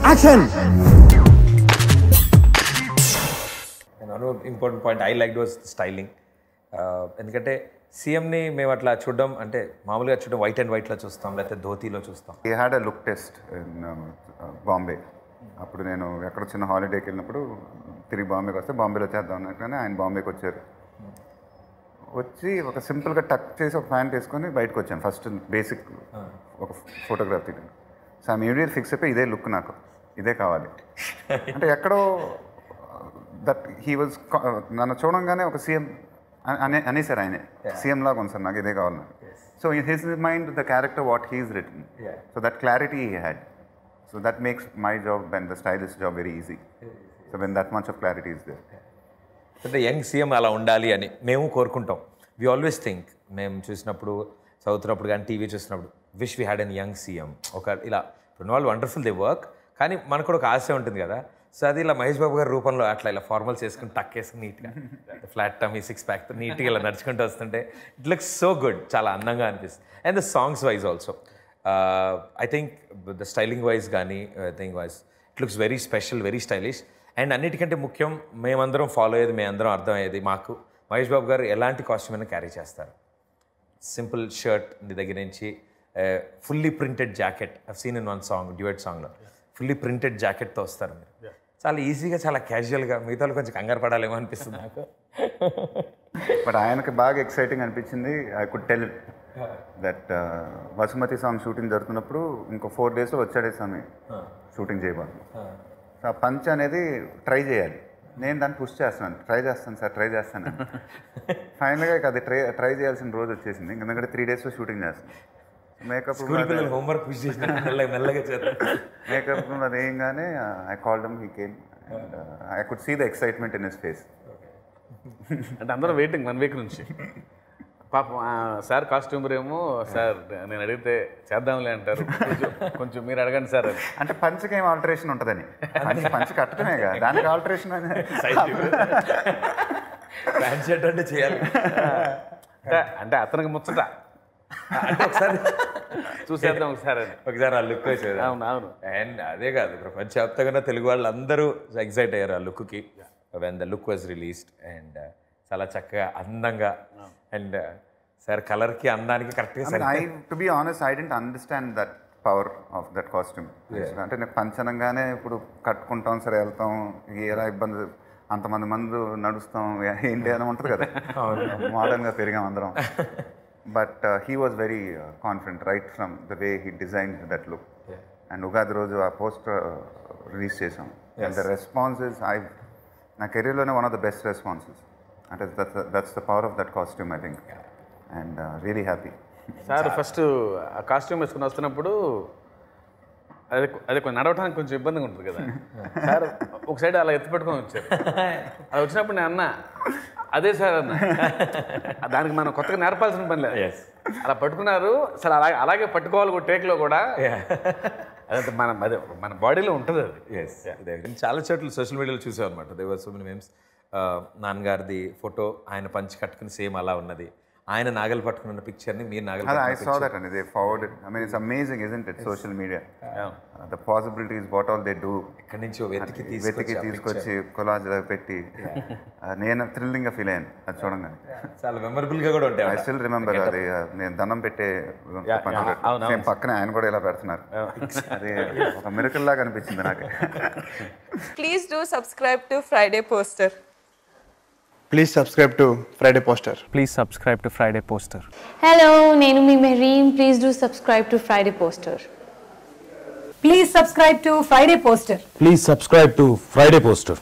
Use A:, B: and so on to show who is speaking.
A: Action.
B: Important point I like was styling. ఎందుకంటే సీఎంని మేము అట్లా చూడడం అంటే మామూలుగా చూడడం వైట్ అండ్ వైట్లో చూస్తాం, లేకపోతే ధోతీలో చూస్తాం.
C: He had a look test in Bombay. అప్పుడు నేను ఎక్కడ చిన్న హాలిడేకి వెళ్ళినప్పుడు తిరిగి బాంబేకి వస్తే బాంబేలో చేద్దాం అన్నట్టుగానే ఆయన బాంబేకి వచ్చారు. వచ్చి ఒక సింపుల్గా టక్ చేసి ఒక ప్యాంట్ వేసుకొని బయటకు వచ్చాను. ఫస్ట్ బేసిక్ ఒక ఫోటోగ్రాఫ్ తీయడం. సో ఆ ఇమీడియట్ ఫిక్స్ అయిపోయి ఇదే లుక్, నాకు ఇదే కావాలి అంటే ఎక్కడో దట్ హీ వాజ్ నన్ను చూడంగానే ఒక సీఎం అనేసారు ఆయనే, సీఎం లాగా ఉంది సార్, నాకు ఇదే కావాలి. So in his mind the character what he's written, so that clarity he had. So that makes my job and the stylist job very easy. So when that much of clarity is there.
B: అంటే young CM అలా ఉండాలి అని మేము కోరుకుంటాం. We always think, మేము చూసినప్పుడు చదువుతున్నప్పుడు కానీ టీవీ చూసినప్పుడు wish we had an young CM. ఒక ఇలా ఇప్పుడు వాళ్ళు వండర్ఫుల్ దే వర్క్, కానీ మనకు కూడా ఒక ఆశ ఉంటుంది కదా. సో అది ఇలా మహేష్ బాబు గారి రూపంలో అట్లా ఇలా ఫార్మల్స్ వేసుకుని టక్ వేసుకుని నీట్గా ఫ్లాట్ టమీ 6 ప్యాక్ నీట్గా ఇలా నడుచుకుంటూ వస్తుంటే ఇట్ లుక్స్ సో గుడ్, చాలా అందంగా అనిపిస్తుంది. And the songs wise also I think the styling wise కానీ I think wise it looks very special, very stylish. And అన్నిటికంటే ముఖ్యం మేమందరం ఫాలో అయ్యేది, మేమందరం అర్థమయ్యేది, మాకు మహేష్ బాబు గారు ఎలాంటి కాస్ట్యూమ్ అయినా క్యారీ చేస్తారు. సింపుల్ షర్ట్ దగ్గర నుంచి fully printed jacket, I've seen in one song, duet సాంగ్లో ఫుల్లీ ప్రింటెడ్ జాకెట్తో వస్తారు మీరు. చాలా ఈజీగా, చాలా క్యాజువల్గా. మిగతా కొంచెం కంగారు పడాలేమో అనిపిస్తుంది నాకు.
C: బట్ ఆయనకి బాగా ఎక్సైటింగ్ అనిపించింది. I could tell that Vasumathi song shooting జరుగుతున్నప్పుడు ఇంకో 4 daysలో వచ్చాడే స్వామి షూటింగ్ చేయబోతుంది. సో ఆ పంచ్ అనేది ట్రై చేయాలి. నేను దాన్ని పుష్ చేస్తున్నాను, ట్రై చేస్తాను సార్, ట్రై చేస్తాను. ఫైనల్గా అది ట్రై చేయాల్సిన రోజు వచ్చేసింది. ఎందుకంటే 3 daysలో షూటింగ్ చేస్తాను. మేకప్
B: హోంవర్క్ పుష్ చేసిన మెల్లగా
C: మేకప్ అది వేయంగానే I called him, he came and I could see the excitement in his face.
D: అంటే అందరూ వెయిటింగ్ 1 week నుంచి. పాపం సార్ కాస్ట్యూమర్ ఏమో సార్ నేను అడిగితే చేద్దాంలే అంటారు, కొంచెం మీరు అడగండి సార్ అని.
C: అంటే పంచకి ఏం ఆల్టరేషన్ ఉంటుందని, పంచ కట్టడమే కదా, దానికి ఆల్టరేషన్ అని
B: ప్యాంట్ షర్ట్ అంటే చేయాలి.
D: అంటే అతనికి ముచ్చట
B: ఒకసారి
D: చూసేద్దాం ఒకసారి
B: ఆ లుక్ వచ్చేది.
D: అవును అవును.
B: అండ్ అదే కాదు, ప్రపంచవ్యాప్తంగా తెలుగు వాళ్ళు అందరూ ఎక్సైట్ అయ్యారు ఆ లుక్కి when the look was released. And చాలా చక్కగా అందంగా అండ్ సార్ కలర్కి అందానికి కరెక్ట్గా.
C: To be honest I didn't understand that power of that costume. అంటే నేను పంచనంగానే ఇప్పుడు కట్టుకుంటాం సరే, వెళ్తాం, ఎలా ఇబ్బంది, అంతమంది మంది నడుస్తాం ఏంటి అని ఉంటుంది కదా, మోడర్న్గా పెరిగాం అందరం. But he was very confident right from the way he designed that look. And Ugadi రోజు ఆ పోస్టర్ రిలీజ్ చేసాం. అండ్ ద రెస్పాన్సెస్ నా కెరీర్లోనే one of the best responses. అంటే that's the power of that costume I think. And really happy.
D: Sir first ఆ costume వేసుకుని వస్తున్నప్పుడు అదే కొంచెం నడవడానికి కొంచెం ఇబ్బందిగా ఉంటుంది కదా సార్. ఒక సైడ్ అలా ఎత్తి పెట్టుకొని వచ్చారు. అది వచ్చినప్పుడు నేను అన్నా, అదే సార్ అన్న, దానికి మనం కొత్తగా నేర్పాల్సిన పని లేదు, అలా పట్టుకున్నారు సార్. అలాగే పట్టుకోవాలి కూడా టేక్లో కూడా. అదంతా మన బాడీలో ఉంటుంది అది.
B: చాలా చోట్ల సోషల్ మీడియాలో చూసాం అనమాట. దేవర్ సో మెనీ మేమ్స్. నాన్నగారిది ఫోటో ఆయన పంచి కట్టుకుని సేమ్ అలా ఉన్నది, ఆయన నాగలు పట్టుకున్న పిక్చర్ని మీరు నాగలు.
C: I saw that and they forwarded. I mean, it's amazing, isn't it? Social media. The possibilities, what all they do.
B: ఎక్కడి నుంచో వెతికి
C: తీసుకొచ్చి కొలాజ్ పెట్టి నేను థ్రిల్లింగ్గా ఫీల్ అయ్యాను అది చూడంగానే.
B: చాలా మెమరబుల్గా కూడా ఉంటాయి.
C: ఐ స్టిల్ రిమెంబర్ అది. నేను దండం పెట్టే పక్కనే ఆయన కూడా ఇలా పెడుతున్నారు. అది ఒక మిరకల్ లాగా అనిపించింది నాకు.
E: Please do subscribe to Friday Poster.
A: Please subscribe to Friday Poster.
F: Please subscribe to Friday Poster.
G: Hello, nenu mi Mehreen. Please do subscribe to Friday Poster.
H: Please subscribe to Friday Poster.
I: Please subscribe to Friday Poster.